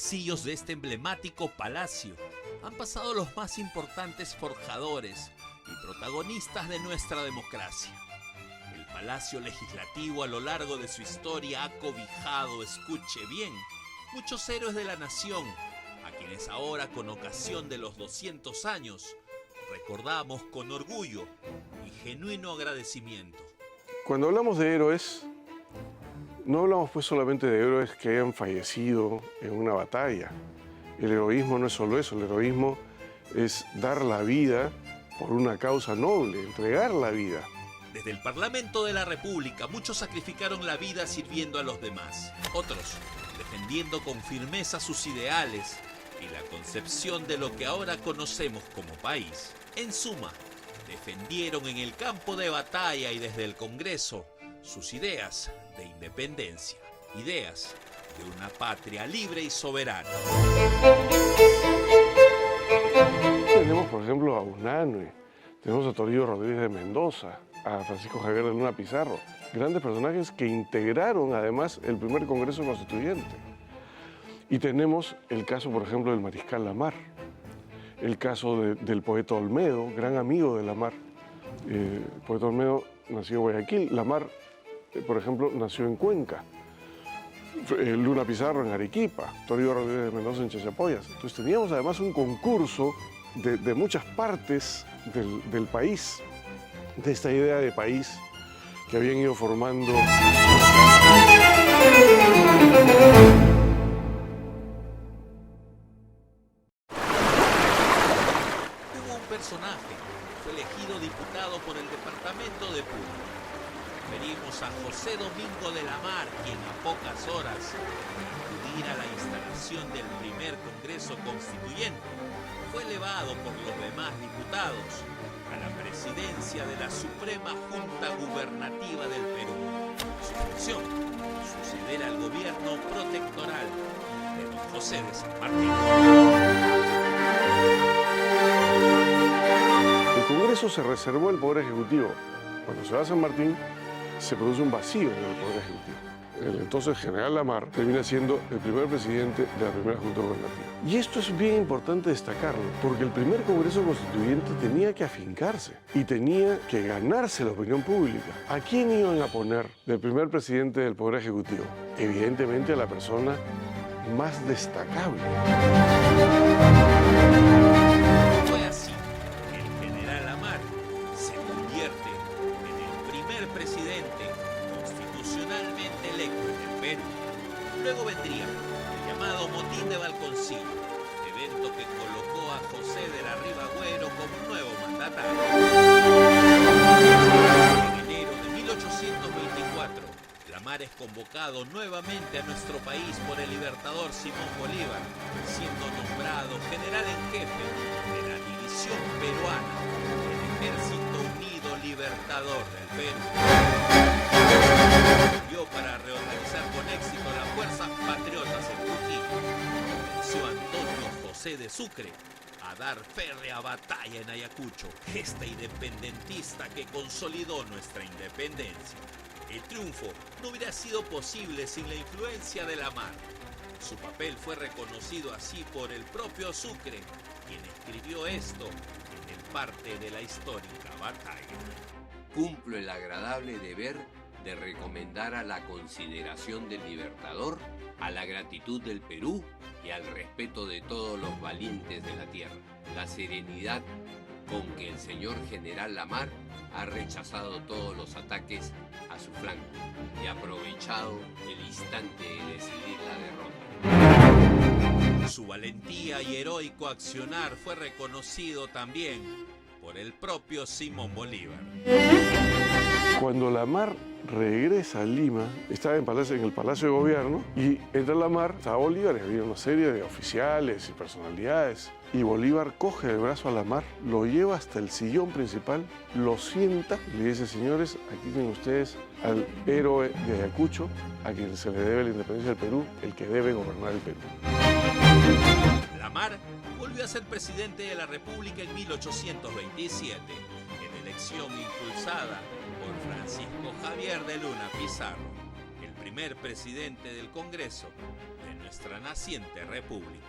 pasillos de este emblemático palacio han pasado los más importantes forjadores y protagonistas de nuestra democracia. El Palacio Legislativo a lo largo de su historia ha cobijado, escuche bien, muchos héroes de la nación, a quienes ahora, con ocasión de los 200 años, recordamos con orgullo y genuino agradecimiento. Cuando hablamos de héroes, no hablamos pues solamente de héroes que hayan fallecido en una batalla. El heroísmo no es solo eso, el heroísmo es dar la vida por una causa noble, entregar la vida. Desde el Parlamento de la República, muchos sacrificaron la vida sirviendo a los demás. Otros, defendiendo con firmeza sus ideales y la concepción de lo que ahora conocemos como país. En suma, defendieron en el campo de batalla y desde el Congreso sus ideas de independencia, ideas de una patria libre y soberana. Tenemos, por ejemplo, a Unanue, tenemos a Toribio Rodríguez de Mendoza, a Francisco Javier de Luna Pizarro, grandes personajes que integraron además el primer Congreso Constituyente. Y tenemos el caso, por ejemplo, del mariscal Lamar, el caso del poeta Olmedo, gran amigo de Lamar. El poeta Olmedo nació en Guayaquil, Lamar, por ejemplo, nació en Cuenca. Luna Pizarro en Arequipa, Toribio Rodríguez de Mendoza en Chachapoyas. Entonces teníamos además un concurso de muchas partes del país, de esta idea de país que habían ido formando. Hubo un personaje que fue elegido diputado por el departamento de Puno. Referimos a José Domingo de la Mar, quien a pocas horas de acudir a la instalación del primer Congreso Constituyente fue elevado por los demás diputados a la presidencia de la Suprema Junta Gubernativa del Perú. Su función, suceder al gobierno protectoral de don José de San Martín. El Congreso se reservó el Poder Ejecutivo. Cuando se va a San Martín, se produce un vacío en el Poder Ejecutivo. El entonces general Lamar termina siendo el primer presidente de la primera Junta Gubernativa. Y esto es bien importante destacarlo, porque el primer Congreso Constituyente tenía que afincarse y tenía que ganarse la opinión pública. ¿A quién iban a poner del primer presidente del Poder Ejecutivo? Evidentemente a la persona más destacable. Fue así que el general Lamar se convierte en el primer presidente constitucionalmente electo en el Perú. Luego vendría el llamado Motín de Balconcillo, evento que colocó a José de la Riva Agüero como nuevo mandatario. En enero de 1824, Lamar es convocado nuevamente a nuestro país por el libertador Simón Bolívar, siendo nombrado general en jefe de la división peruana del Ejército Unido Libertador del Perú. Sirvió para reorganizar con éxito las fuerzas patriotas en Trujillo. Venció a Antonio José de Sucre a dar férrea batalla en Ayacucho, gesta independentista que consolidó nuestra independencia. El triunfo no hubiera sido posible sin la influencia de Lamar. Su papel fue reconocido así por el propio Sucre, quien escribió esto en el parte de la histórica batalla. Cumplo el agradable deber de recomendar a la consideración del Libertador, a la gratitud del Perú y al respeto de todos los valientes de la tierra, la serenidad con que el señor general Lamar ha rechazado todos los ataques a su flanco y aprovechado el instante de decidir la derrota. Su valentía y heroico accionar fue reconocido también por el propio Simón Bolívar. Cuando Lamar regresa a Lima, estaba en el Palacio de Gobierno, y entra Lamar, estaba Bolívar, y había una serie de oficiales y personalidades. Y Bolívar coge el brazo a Lamar, lo lleva hasta el sillón principal, lo sienta y le dice: señores, aquí tienen ustedes al héroe de Ayacucho, a quien se le debe la independencia del Perú, el que debe gobernar el Perú. Lamar volvió a ser presidente de la República en 1827, en elección impulsada por Francisco Javier de Luna Pizarro, el primer presidente del Congreso de en nuestra naciente república.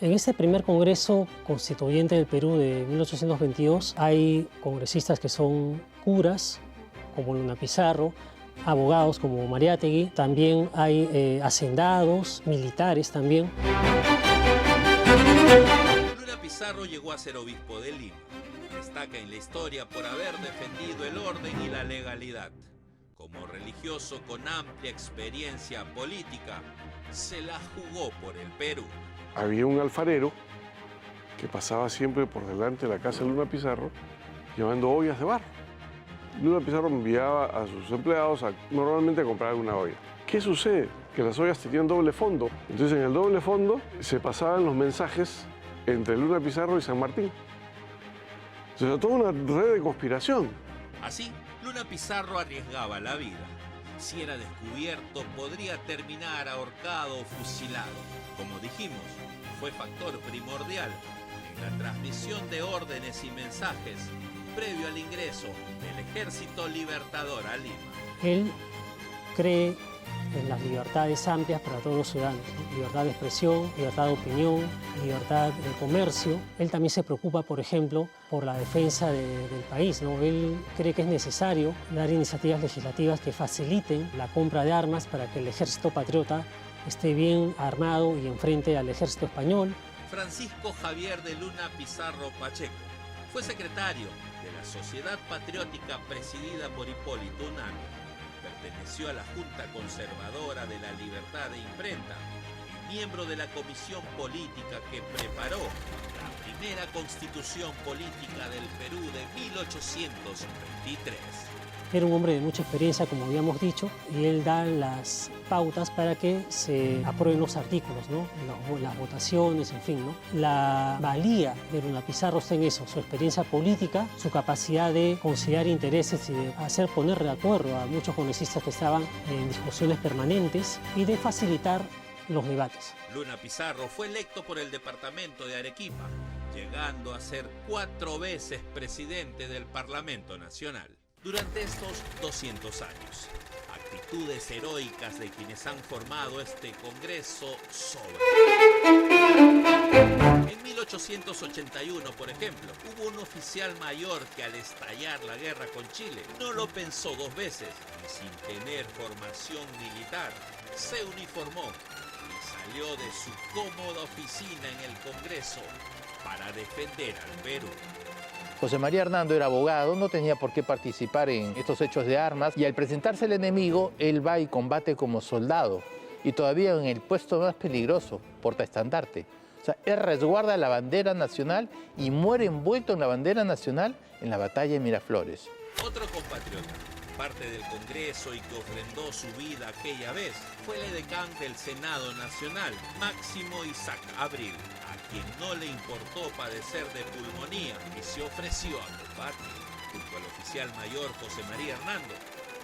En este primer Congreso Constituyente del Perú de 1822 hay congresistas que son curas, como Luna Pizarro, abogados como Mariátegui, también hay hacendados, militares también. Luna Pizarro llegó a ser obispo de Lima. Destaca en la historia por haber defendido el orden y la legalidad. Como religioso con amplia experiencia política, se la jugó por el Perú. Había un alfarero que pasaba siempre por delante de la casa de Luna Pizarro llevando ollas de barro. Luna Pizarro enviaba a sus empleados normalmente a comprar una olla. ¿Qué sucede? Que las ollas tenían doble fondo. Entonces en el doble fondo se pasaban los mensajes entre Luna Pizarro y San Martín. Entonces toda una red de conspiración. Así, Luna Pizarro arriesgaba la vida. Si era descubierto, podría terminar ahorcado o fusilado. Como dijimos, fue factor primordial en la transmisión de órdenes y mensajes previo al ingreso del Ejército Libertador a Lima. Él cree en las libertades amplias para todos los ciudadanos, ¿no? Libertad de expresión, libertad de opinión, libertad de comercio. Él también se preocupa, por ejemplo, por la defensa del país, ¿no? Él cree que es necesario dar iniciativas legislativas que faciliten la compra de armas para que el ejército patriota esté bien armado y enfrente al ejército español. Francisco Javier de Luna Pizarro Pacheco fue secretario de la Sociedad Patriótica presidida por Hipólito Unanue. Perteneció a la Junta Conservadora de la Libertad de Imprenta y miembro de la comisión política que preparó la primera constitución política del Perú de 1823. Era un hombre de mucha experiencia, como habíamos dicho, y él da las pautas para que se aprueben los artículos, ¿no? Las votaciones, en fin, ¿no? La valía de Luna Pizarro está en eso, su experiencia política, su capacidad de conciliar intereses y de hacer poner de acuerdo a muchos congresistas que estaban en discusiones permanentes y de facilitar los debates. Luna Pizarro fue electo por el departamento de Arequipa, llegando a ser 4 veces presidente del Parlamento Nacional. Durante estos 200 años, actitudes heroicas de quienes han formado este Congreso sobran. En 1881, por ejemplo, hubo un oficial mayor que al estallar la guerra con Chile no lo pensó 2 veces y sin tener formación militar se uniformó y salió de su cómoda oficina en el Congreso para defender al Perú. José María Hernando era abogado, no tenía por qué participar en estos hechos de armas y al presentarse el enemigo, él va y combate como soldado y todavía en el puesto más peligroso, portaestandarte. O sea, él resguarda la bandera nacional y muere envuelto en la bandera nacional en la batalla de Miraflores. Otro compatriota, parte del Congreso y que ofrendó su vida aquella vez, fue el edecán del Senado Nacional, Máximo Isaac Abril, a quien no le importó padecer de pulmonía y se ofreció a combatir. Junto al oficial mayor José María Hernando,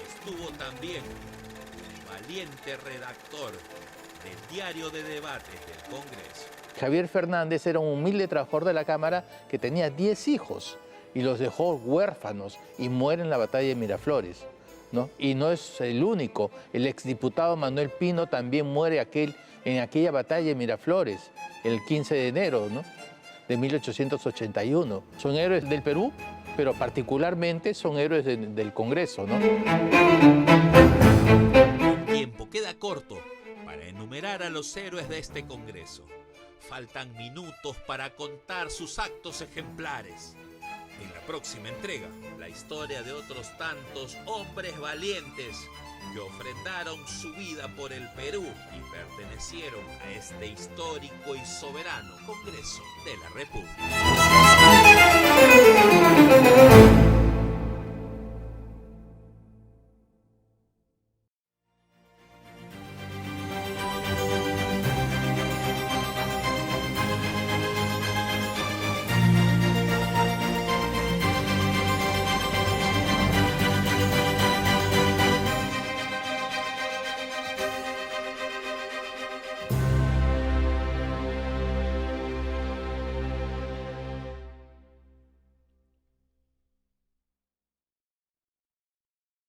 estuvo también un valiente redactor del diario de debates del Congreso. Javier Fernández era un humilde trabajador de la Cámara que tenía 10 hijos y los dejó huérfanos y muere en la batalla de Miraflores, ¿no? Y no es el único, el exdiputado Manuel Pino también muere en aquella batalla de Miraflores, el 15 de enero, ¿no? De 1881. Son héroes del Perú, pero particularmente son héroes del Congreso, ¿no? El tiempo queda corto para enumerar a los héroes de este Congreso. Faltan minutos para contar sus actos ejemplares. En la próxima entrega, la historia de otros tantos hombres valientes que ofrendaron su vida por el Perú y pertenecieron a este histórico y soberano Congreso de la República.